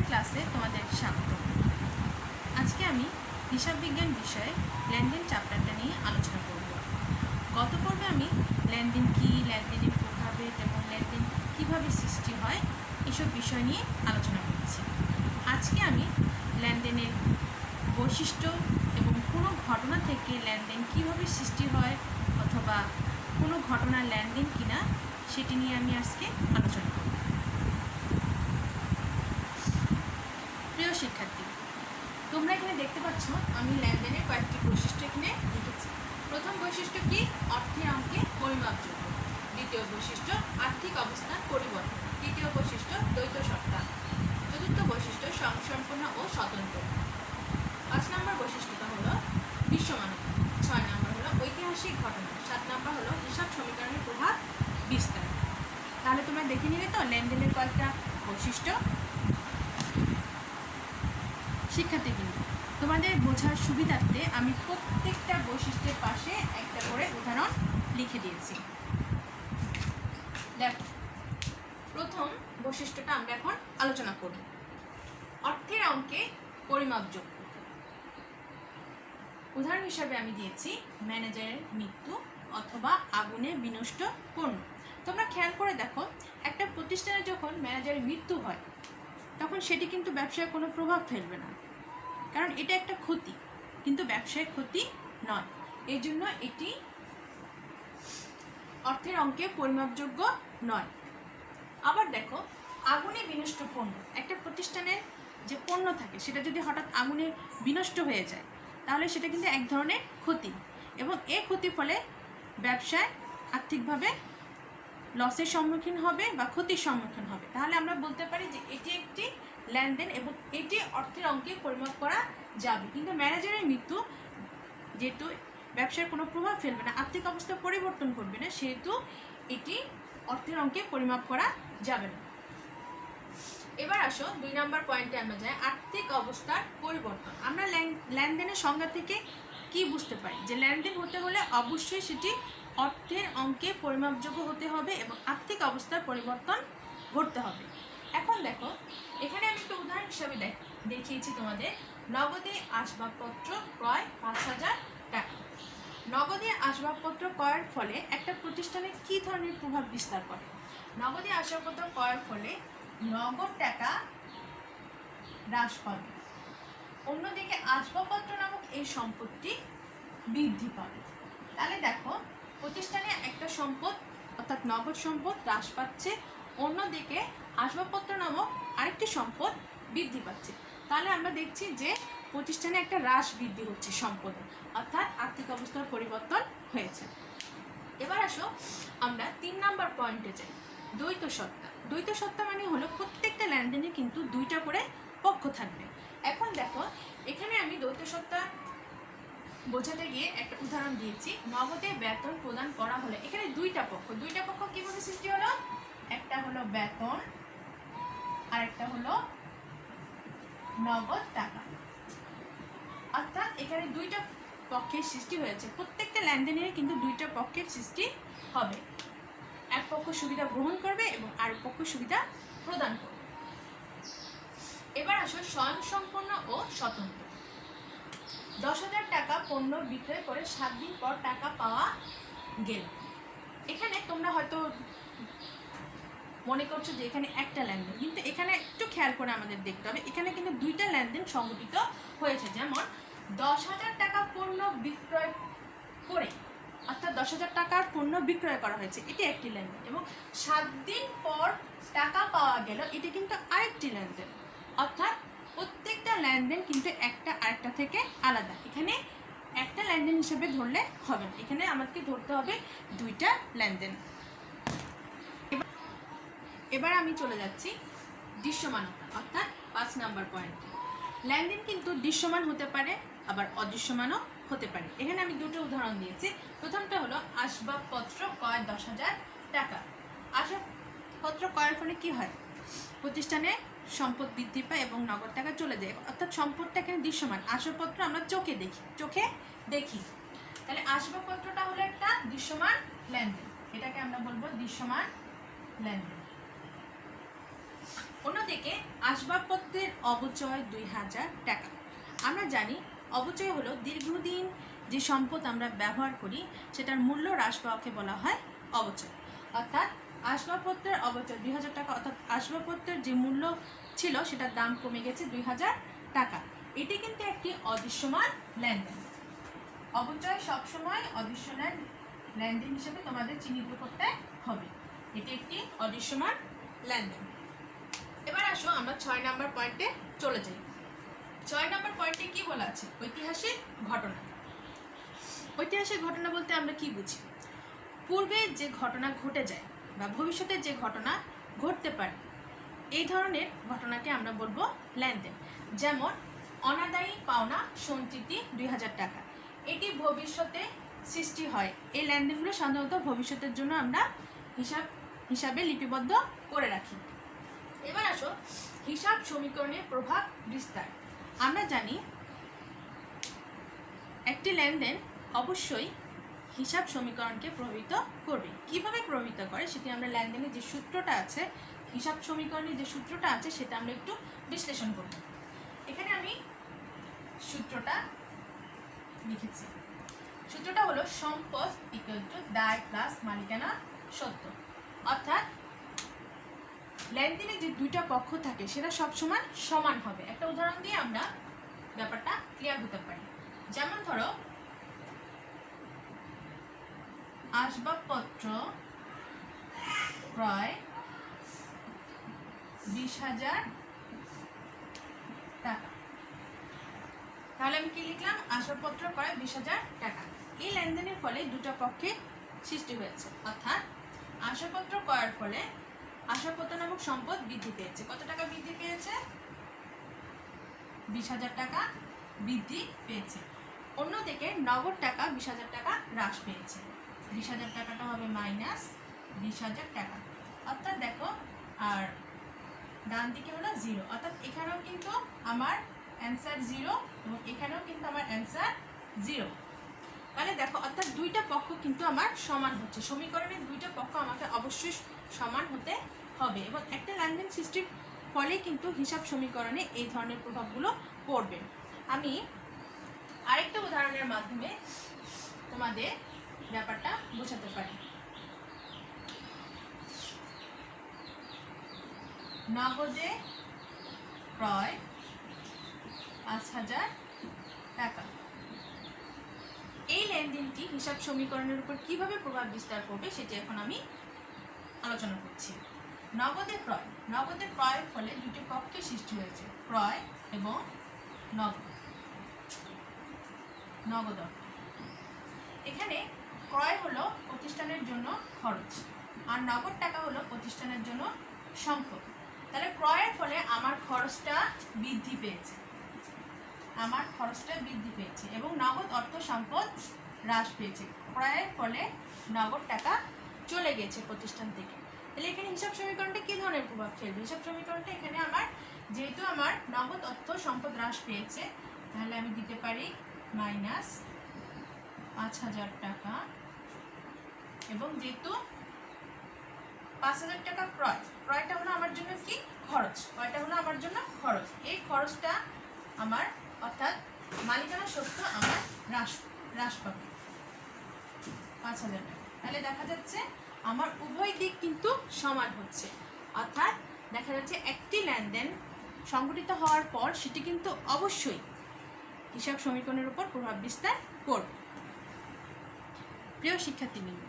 ক্লাসে তোমাদের স্বাগত। আজকে আমি হিসাব বিজ্ঞান বিষয়ে লেনদেন চ্যাপ্টারটা নিয়ে আলোচনা করব। গত পর্বে আমি লেনদেন কী, লেনদেনের প্রভাবেদ এবং লেনদেন কীভাবে সৃষ্টি হয় এসব বিষয় নিয়ে আলোচনা করছি। আজকে আমি লেনদেনের বৈশিষ্ট্য এবং কোনো ঘটনা থেকে লেনদেন কীভাবে সৃষ্টি হয় অথবা কোনো ঘটনার লেনদেন কিনা সেটি নিয়ে আমি আজকে আলোচনা করব। প্রিয় শিক্ষার্থী, তোমরা এখানে দেখতে পাচ্ছ আমি লেনদেনের কয়েকটি বৈশিষ্ট্য এখানে লিখেছি। প্রথম বৈশিষ্ট্য কি? অর্থের অঙ্কে পরিমাপযোগ্য। দ্বিতীয় বৈশিষ্ট্য আর্থিক অবস্থার পরিবর্তন। তৃতীয় বৈশিষ্ট্য দ্বৈত সত্তা। চতুর্থ বৈশিষ্ট্য স্বয়ংসম্পূর্ণ ও স্বতন্ত্র। 5 নম্বর বৈশিষ্ট্যটা হলো বিশ্বমানতা। 6 নম্বর হলো ঐতিহাসিক ঘটনা। 7 নম্বর হলো হিসাব সমীকরণের প্রভাব বিস্তার। তাহলে তোমরা দেখে নিলে তো লেনদেনের কয়েকটা বৈশিষ্ট্য। শিক্ষার্থীবৃন্দ, তোমাদের বোঝার সুবিধার্থে আমি প্রত্যেকটা বৈশিষ্ট্যের পাশে একটা করে উদাহরণ লিখে দিয়েছি। দেখো, প্রথম বৈশিষ্ট্যটা আমরা এখন আলোচনা করব। অর্থের অঙ্কে পরিমাপযোগ্য। উদাহরণ হিসাবে আমি দিয়েছি ম্যানেজারের মৃত্যু অথবা আগুনে বিনষ্ট পণ্য। তোমরা খেয়াল করে দেখো, একটা প্রতিষ্ঠানে যখন ম্যানেজারের মৃত্যু হয় তখন সেটি কিন্তু ব্যবসায় কোনো প্রভাব ফেলবে না, কারণ এটা একটা ক্ষতি, কিন্তু ব্যবসায় ক্ষতি নয়। এই জন্য এটি অর্থের অঙ্কে পরিমাপযোগ্য নয়। আবার দেখো, আগুনে বিনষ্ট পণ্য, একটা প্রতিষ্ঠানের যে পণ্য থাকে সেটা যদি হঠাৎ আগুনে বিনষ্ট হয়ে যায় তাহলে সেটা কিন্তু এক ধরনের ক্ষতি, এবং এই ক্ষতির ফলে ব্যবসায় আর্থিকভাবে লসের সম্মুখীন হবে বা ক্ষতির সম্মুখীন হবে। তাহলে আমরা বলতে পারি যে এটি একটি লেনদেন এবং এটি অর্থের অঙ্কে পরিমাপ করা যাবে। কিন্তু ম্যানেজারের মৃত্যু যেহেতু ব্যবসার কোনো প্রভাব ফেলবে না, আর্থিক অবস্থা পরিবর্তন করবে না, সেহেতু এটি অর্থের অঙ্কে পরিমাপ করা যাবে না। এবার আসো 2 নম্বর পয়েন্টে আমরা যাই, আর্থিক অবস্থার পরিবর্তন। আমরা লেনদেনের সংজ্ঞা থেকে কি বুঝতে পারি? যে লেনদেন হতে হলে অবশ্যই সেটি অর্থের অঙ্কে পরিমাপযোগ্য হতে হবে এবং আর্থিক অবস্থার পরিবর্তন ঘটতে হবে। এখন দেখো, এখানে আমি একটা উদাহরণ হিসাবে দেখিয়েছি তোমাদের। নগদে আসবাবপত্র ক্রয় 5,000 টাকা। নগদে আসবাবপত্র ক্রয়ের ফলে একটা প্রতিষ্ঠানে কী ধরনের প্রভাব বিস্তার করে? নগদে আসবাবপত্র ক্রয়ের ফলে নগদ টাকা হ্রাস পাবে, অন্যদিকে আসবাবপত্র নামক এই সম্পদটি বৃদ্ধি পাবে। তাহলে দেখো, প্রতিষ্ঠানে একটা সম্পদ অর্থাৎ নগদ সম্পদ হ্রাস পাচ্ছে, অন্যদিকে আসবাবপত্র নামক আরেকটি সম্পদ বৃদ্ধি পাচ্ছে। তাহলে আমরা দেখছি যে প্রতিষ্ঠানে একটা হ্রাস বৃদ্ধি হচ্ছে সম্পদে, অর্থাৎ আর্থিক অবস্থার পরিবর্তন হয়েছে। এবার আসো আমরা 3 নম্বর পয়েন্টে যাই, দ্বৈত সত্তা। দ্বৈত সত্তা মানে হলো প্রত্যেকটা লেনদেনে কিন্তু 2টা করে পক্ষ থাকবে। এখন দেখো, এখানে আমি দ্বৈত সত্তা বোঝাতে গিয়ে একটা উদাহরণ দিয়েছি। নগদে বেতন প্রদান করা হলে এখানে 2টা পক্ষ কিভাবে সৃষ্টি হলো? একটা হলো বেতন আর একটা হলো নগদ টাকা, অর্থাৎ এখানে 2টা পক্ষের সৃষ্টি হয়েছে। প্রত্যেকটা লেনদেনের কিন্তু 2টা পক্ষের সৃষ্টি হবে, এক পক্ষ সুবিধা গ্রহণ করবে এবং আরেক পক্ষ সুবিধা প্রদান করবে। এবার আসো স্বয়ংসম্পূর্ণ ও স্বতন্ত্র। 10,000 টাকা পণ্য বিক্রয় করে 7 দিন পর টাকা পাওয়া গেল। এখানে তোমরা হয়তো মনে করছো যে এখানে একটা লেনদেন, কিন্তু এখানে একটু খেয়াল করে আমাদের দেখতে হবে, এখানে কিন্তু 2টা লেনদেন সংঘটিত হয়েছে। যেমন 10,000 টাকা পণ্য বিক্রয় করে, অর্থাৎ 10,000 টাকার পণ্য বিক্রয় করা হয়েছে, এটি একটি লেনদেন, এবং 7 দিন পর টাকা পাওয়া গেল, এটি কিন্তু আরেকটি লেনদেন। অর্থাৎ প্রত্যেকটা লেনদেন কিন্তু একটা আরেকটা থেকে আলাদা। এখানে একটা লেনদেন হিসেবে ধরলে হবে না, এখানে আমাদেরকে ধরতে হবে 2টা লেনদেন। এবার আমি চলে যাচ্ছি দৃশ্যমানতা, অর্থাৎ 5 নম্বর পয়েন্ট। লেনদেন কিন্তু দৃশ্যমান হতে পারে আবার অদৃশ্যমানও হতে পারে। এখানে আমি 2টো উদাহরণ দিয়েছি। প্রথমটা হলো আসবাবপত্র ক্রয় 10,000 টাকা। আসবাবপত্র ক্রয়ের ফলে কি হয়? প্রতিষ্ঠানে সম্পদ বৃদ্ধি পায় এবং নগদ টাকা চলে যায়, অর্থাৎ সম্পদটা এখানে দৃশ্যমান। আসবাবপত্র আমরা চোখে দেখি। তাহলে আসবাবপত্রটা হলো একটা দৃশ্যমান লেনদেন, এটাকে আমরা বলবো দৃশ্যমান লেনদেন। অন্যদিকে অন্যদিকে আসবাবপত্রের অবচয় 2000 টাকা। আমরা জানি অবচয় হলো দীর্ঘদিন যে সম্পদ আমরা ব্যবহার করি সেটার মূল্য হ্রাস পাওয়াকে বলা হয় অবচয়। অর্থাৎ আসবাবপত্রের অবচয় 2000 টাকা, অর্থাৎ আসবাবপত্রের যে মূল্য ছিল সেটার দাম কমে গেছে 2000 টাকা। এটি কিন্তু একটি অদৃশ্যমান লেনদেন। অবচয় সবসময় অদৃশ্যমান লেনদেন হিসেবে তোমাদের চিহ্নিত করতে হবে। এটি একটি অদৃশ্যমান লেনদেন। এবার আসো আমরা 6 নম্বর পয়েন্টে চলে যাই। 6 নম্বর পয়েন্টে কি বলা আছে? ঐতিহাসিক ঘটনা। ঐতিহাসিক ঘটনা বলতে আমরা কি বুঝি? পূর্বে যে ঘটনা ঘটে যায় বা ভবিষ্যতে যে ঘটনা ঘটতে পারে এই ধরনের ঘটনাকে আমরা বলবো লেনদেন। যেমন অনাদায়ী পাওনা সঞ্চিতি 2000 টাকা, এটি ভবিষ্যতে সৃষ্টি হয়। এই লেনদেনগুলো সাধারণত ভবিষ্যতের জন্য আমরা হিসাবে লিপিবদ্ধ করে রাখি। এবার আসো হিসাব সমীকরণের প্রভাব বিস্তার। আমরা জানি একটি লেনদেন অবশ্যই হিসাব সমীকরণকে প্রভাবিত করবে। কিভাবে প্রভাবিত করে সেটি আমরা লেনদেনের যে সূত্রটা আছে, হিসাব সমীকরণের যে সূত্রটা আছে সেটা আমরা একটু বিশ্লেষণ করব। এখানে আমি সূত্রটা লিখেছি। সূত্রটা হলো সম্পদ ইকুয়াল টু দায় প্লাস মালিকানা সত্য। অর্থাৎ লেনদেনে যে দুইটা পক্ষ থাকে সেটা সবসময় সমান হবে। একটা উদাহরণ দিয়ে আমরা ব্যাপারটা ক্লিয়ার হতে পারি। যেমন ধরো আসবাবপত্র ক্রয় 20,000 টাকা। তাহলে আমি কি লিখলাম? আসবাবপত্র ক্রয় 20,000 টাকা। এই লেনদেনের ফলে দুটো পক্ষে সৃষ্টি হয়েছে। অর্থাৎ আসবাবপত্র ক্রয়ের ফলে আসবাবপত্র নামক সম্পদ বৃদ্ধি পেয়েছে। কত টাকা বৃদ্ধি পেয়েছে? 20,000 টাকা বৃদ্ধি পেয়েছে। অন্যদিকে নগদ টাকা 20,000 টাকা হ্রাস পেয়েছে। 20,000 টাকাটা হবে মাইনাস 20,000 টাকা। অর্থাৎ দেখো, আর ডান দিকে হলো 0, অর্থাৎ এখানেও কিন্তু আমার অ্যান্সার 0 এবং এখানেও কিন্তু আমার অ্যান্সার 0। তাহলে দেখো, অর্থাৎ দুইটা পক্ষ কিন্তু আমার সমান হচ্ছে। সমীকরণের দুইটা পক্ষ আমাকে অবশ্যই সমান হতে হবে এবং একটা লেনদেন সৃষ্টির ফলে কিন্তু হিসাব সমীকরণে এই ধরনের প্রভাবগুলো পড়বে। আমি আরেকটা উদাহরণের মাধ্যমে তোমাদের ব্যাপারটা বোঝাতে পারি। নগদে ক্রয় 5,000 টাকা। এই লেনদেনটি হিসাব সমীকরণের উপর কিভাবে প্রভাব বিস্তার করবে সেটি এখন আমি আলোচনা করছি। নগদে ক্রয়ের ফলে দুটি পক্ষের সৃষ্টি হয়েছে, ক্রয় এবং নগদ। এখানে ক্রয় হলো প্রতিষ্ঠানের জন্য খরচ আর নগদ টাকা হলো প্রতিষ্ঠানের জন্য সম্পদ। তাহলে ক্রয়ের ফলে আমার খরচটা বৃদ্ধি পেয়েছে এবং নগদ অর্থ সম্পদ হ্রাস পেয়েছে। ক্রয়ের ফলে নগদ টাকা চলে গেছে প্রতিষ্ঠান থেকে। তাহলে এখানে হিসাব সমীকরণটা কি ধরনের প্রভাব ফেলবে? হিসাব সমীকরণটা এখানে আমার যেহেতু আমার নগদ অর্থ সম্পদ হ্রাস পেয়েছে, তাহলে আমি দিতে পারি মাইনাস 5,000 টাকা এবং যেহেতু 5,000 টাকা ক্রয়টা হলো আমার জন্য কি খরচ, এই খরচটা আমার অর্থাৎ মালিকানা সত্ত্ব আমার হ্রাস পাবে 5,000 টাকা। তাহলে দেখা যাচ্ছে আমার উভয় দিক কিন্তু সমান হচ্ছে। অর্থাৎ দেখা যাচ্ছে একটি লেনদেন সংঘটিত হওয়ার পর সেটি কিন্তু অবশ্যই হিসাব সমীকরণের উপর প্রভাব বিস্তার করবে। প্রিয় শিক্ষার্থীবৃন্দ,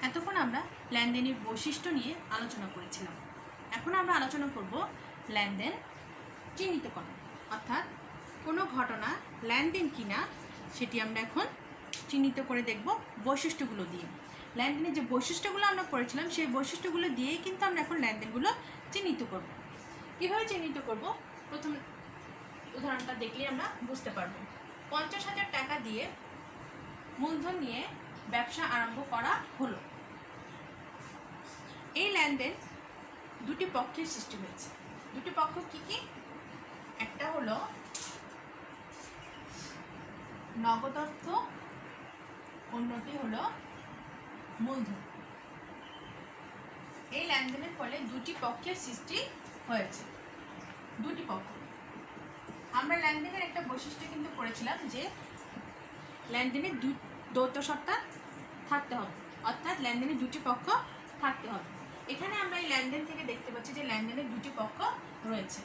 এতক্ষণ আমরা লেনদেনের বৈশিষ্ট্য নিয়ে আলোচনা করেছিলাম। এখন আমরা আলোচনা করব লেনদেন চিহ্নিতকরণ। অর্থাৎ কোনো ঘটনা লেনদেন কিনা সেটি আমরা এখন চিহ্নিত করে দেখব বৈশিষ্ট্যগুলো দিয়ে। লেনদেনের যে বৈশিষ্ট্যগুলো আমরা পড়েছিলাম সেই বৈশিষ্ট্যগুলো দিয়েই কিন্তু আমরা এখন লেনদেনগুলো চিহ্নিত করব। কীভাবে চিহ্নিত করব? প্রথম উদাহরণটা দেখলে আমরা বুঝতে পারব। 50,000 টাকা দিয়ে মূলধন নিয়ে ব্যবসা আরম্ভ করা হলো। এই লেনদেন দুটি পক্ষের সৃষ্টি হয়েছে। দুটি পক্ষ কি কি? একটা হলো নগদ অর্থ, অন্যটি হলো মূলধন। এই লেনদেনের ফলে দুটি পক্ষের সৃষ্টি হয়েছে। দুটি পক্ষ। আমরা লেনদেনের একটা বৈশিষ্ট্য কিন্তু পড়েছিলাম যে লেনদেনে দ্বৈত সত্তা থাকতে হবে, অর্থাৎ লেনদেনে দুটি পক্ষ থাকতে হবে। এখানে আমরা এই লেনদেন থেকে দেখতে পাচ্ছি যে লেনদেনের দুটি পক্ষ রয়েছে।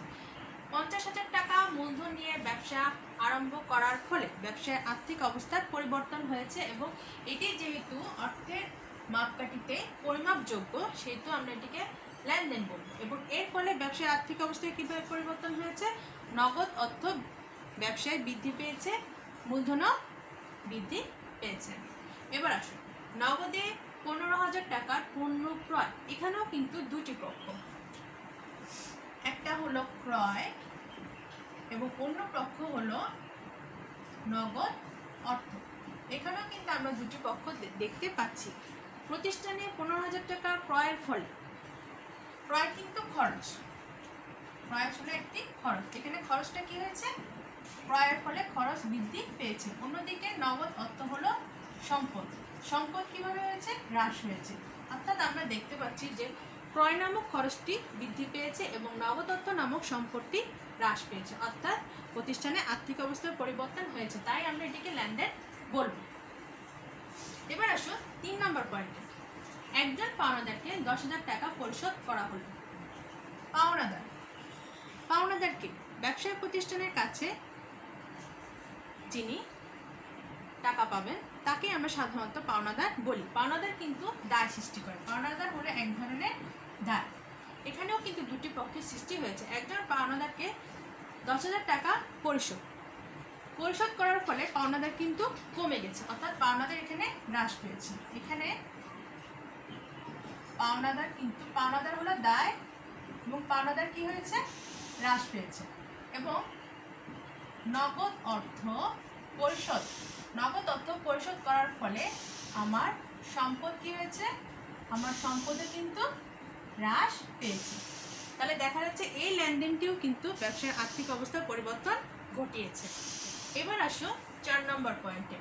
50,000 টাকা মূলধন নিয়ে ব্যবসা আরম্ভ করার ফলে ব্যবসায় আর্থিক অবস্থার পরিবর্তন হয়েছে এবং এটি যেহেতু অর্থের মাপকাঠিতে পরিমাপযোগ্য সেহেতু আমরা এটিকে লেনদেন বলব। এবং এর ফলে ব্যবসায় আর্থিক অবস্থায় কীভাবে পরিবর্তন হয়েছে? নগদ অর্থ ব্যবসায় বৃদ্ধি পেয়েছে, মূলধনও বৃদ্ধি পেয়েছে। এবার আসুন, নগদে 15,000 টাকার পণ্য ক্রয়। এখানেও কিন্তু দুটি পক্ষ, একটা হলো ক্রয় এবং অন্য পক্ষ হলো নগদ অর্থ। এখানেও কিন্তু আমরা দুটি পক্ষ দেখতে পাচ্ছি। প্রতিষ্ঠানে 15,000 টাকা ক্রয়ের ফলে, ক্রয় কিন্তু খরচ, ক্রয় হলো একটি খরচ। এখানে খরচটা কি হয়েছে? ক্রয়ের ফলে খরচ বৃদ্ধি পেয়েছে। অন্যদিকে নগদ অর্থ হলো সম্পদ, সম্পদ কিভাবে হয়েছে? হ্রাস হয়েছে। অর্থাৎ আমরা দেখতে পাচ্ছি যে ক্রয় নামক খরচটি বৃদ্ধি পেয়েছে এবং নগদ অর্থ নামক সম্পদটি হ্রাস পেয়েছে, অর্থাৎ প্রতিষ্ঠানে আর্থিক অবস্থার পরিবর্তন হয়েছে, তাই আমরা এটিকে লেনদেন বলব। এবার আসো 3 নম্বর পয়েন্টে। একজন পাওনাদারকে 10,000 টাকা পরিশোধ করা হলো। পাওনাদার, পাওনাদারকে ব্যবসায়িক প্রতিষ্ঠানের কাছে যিনি টাকা পাবেন তাকে আমরা সাধারণত পাওনাদার বলি। পাওনাদার কিন্তু দায় সৃষ্টি করে, পাওনাদার হলো এক ধরনের দায়। এখানেও কিন্তু দুটি পক্ষের সৃষ্টি হয়েছে। একজন পাওনাদারকে 10,000 টাকা পরিশোধ করার ফলে পাওনাদার কিন্তু কমে গেছে, অর্থাৎ পাওনাদার এখানে হ্রাস পেয়েছে। এখানে পাওনাদার কিন্তু, পাওনাদার হলো দায় এবং পাওনাদার কি হয়েছে? হ্রাস পেয়েছে। এবং নগদ অর্থ পরিশোধ, নগদ অর্থ পরিশোধ করার ফলে আমার সম্পদ কি হয়েছে? আমার সম্পদে কিন্তু হ্রাস পেয়েছে। তাহলে দেখা যাচ্ছে এই লেনদেনটিও কিন্তু ব্যবসার আর্থিক অবস্থার পরিবর্তন ঘটিয়েছে। এবার আসো 4 নম্বর পয়েন্টে।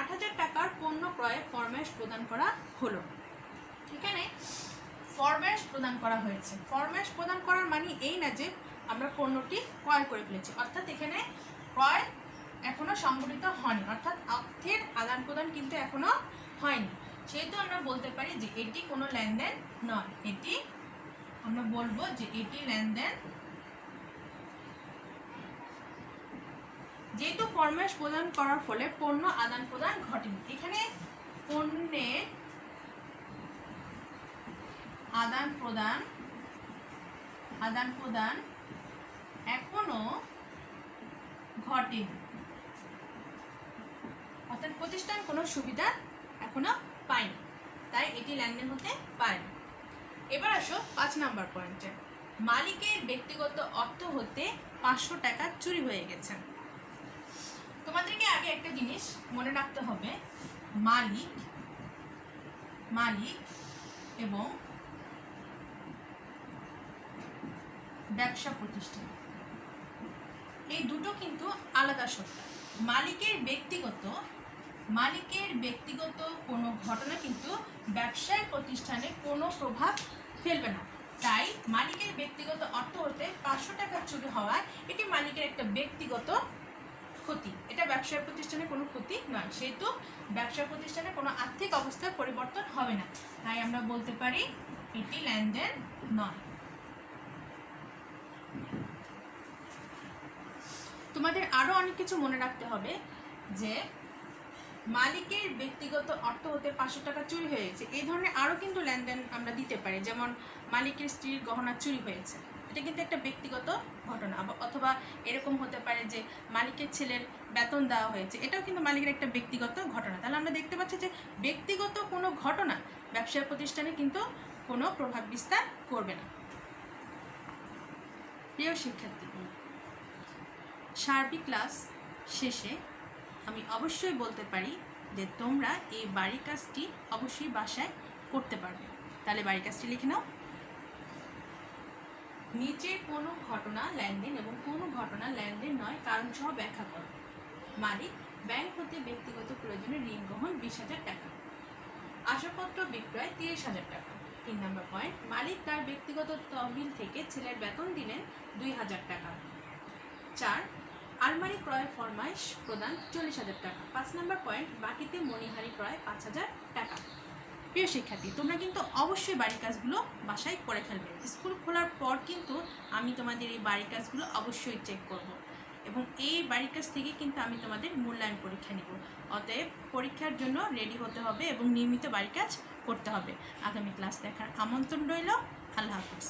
8,000 টাকার পণ্য ক্রয়ে ফরমায়েশ প্রদান করা হলো। এখানে ফরমায়েশ প্রদান করা হয়েছে। ফরমায়েশ প্রদান করার মানে এই না যে আমরা পণ্যটি ক্রয় করে ফেলেছি, অর্থাৎ এখানে ক্রয় এখনো সংগঠিত হয়নি, অর্থাৎ অর্থের আদান প্রদান কিন্তু এখনো হয়নি। সেহেতু আমরা বলতে পারি যে এটি কোনো লেনদেন নয়। এটি আমরা বলবো যে এটি লেনদেন, যেহেতু ফরমায়েশ প্রদান করার ফলে পণ্য আদান প্রদান ঘটেনি। এখানে পণ্যের আদান প্রদান এখনো ঘটেনি, অর্থাৎ প্রতিষ্ঠান কোনো সুবিধা এখনো পায়নি, তাই এটি লেনদেন হতে পারে। এবার আসো 5 নম্বর পয়েন্টে। মালিকের ব্যক্তিগত অর্থ হতে 500 টাকা চুরি হয়ে গেছে। তোমাদেরকে আগে একটা জিনিস মনে রাখতে হবে, মালিক এবং ব্যবসা প্রতিষ্ঠান এই দুটো কিন্তু আলাদা সত্তা। মালিকের ব্যক্তিগত কোনো ঘটনা কিন্তু ব্যবসায় প্রতিষ্ঠানে কোনো প্রভাব ফেলবে না। তাই মালিকের ব্যক্তিগত অর্থ হতে 500 টাকা চুরি হওয়ায় এটি মালিকের একটা ব্যক্তিগত ক্ষতি, এটা ব্যবসায় প্রতিষ্ঠানে কোনো ক্ষতি নয়। সেহেতু ব্যবসা প্রতিষ্ঠানে কোনো আর্থিক অবস্থার পরিবর্তন হবে না, তাই আমরা বলতে পারি এটি লেনদেন নয়। তোমাদের আরো অনেক কিছু মনে রাখতে হবে যে মালিকের ব্যক্তিগত অর্থ হতে 500 টাকা চুরি হয়ে গেছে, এই ধরনের আরো কিন্তু লেনদেন আমরা দিতে পারি। যেমন মালিকের স্ত্রীর গহনা চুরি হয়েছে, এটা কিন্তু একটা ব্যক্তিগত ঘটনা। অথবা এরকম হতে পারে যে মালিকের ছেলের বেতন দেওয়া হয়েছে, এটাও কিন্তু মালিকের একটা ব্যক্তিগত ঘটনা। তাহলে আমরা দেখতে পাচ্ছি যে ব্যক্তিগত কোনো ঘটনা ব্যবসায় প্রতিষ্ঠানে কিন্তু কোনো প্রভাব বিস্তার করবে না। প্রিয় শিক্ষার্থী, সার্বিক ক্লাস শেষে আমি অবশ্যই বলতে পারি যে তোমরা এই বাড়ির কাজটি অবশ্যই বাসায় করতে পারবে। তাহলে বাড়ির কাজটি লিখে নাও। নিচে কোনো ঘটনা লেনদেন এবং কোনো ঘটনা লেনদেন নয় কারণ সহ ব্যাখ্যা করো। মালিক ব্যাংক হতে ব্যক্তিগত প্রয়োজনে ঋণ গ্রহণ 20,000 টাকা, আসবাবপত্র বিক্রয় 30,000 টাকা, 3 নম্বর পয়েন্ট, মালিক তার ব্যক্তিগত তহবিল থেকে ছেলের বেতন দিলেন 2000 টাকা। 4, আলমারি ক্রয়ের ফরমাইশ প্রদান 40,000 টাকা। 5 নম্বর পয়েন্ট, বাকিতে মণিহারি ক্রয় 5,000 টাকা। প্রিয় শিক্ষার্থী, তোমরা কিন্তু অবশ্যই বাড়ির কাজগুলো বাসায় করে ফেলবে। স্কুল খোলার পর কিন্তু আমি তোমাদের এই বাড়ির কাজগুলো অবশ্যই চেক করব, এবং এই বাড়ির কাজ থেকে কিন্তু আমি তোমাদের মূল্যায়ন পরীক্ষা নিব। অতএব পরীক্ষার জন্য রেডি হতে হবে এবং নিয়মিত বাড়ির কাজ করতে হবে। আগামী ক্লাস দেখার আমন্ত্রণ রইল। আল্লাহ হাফিজ।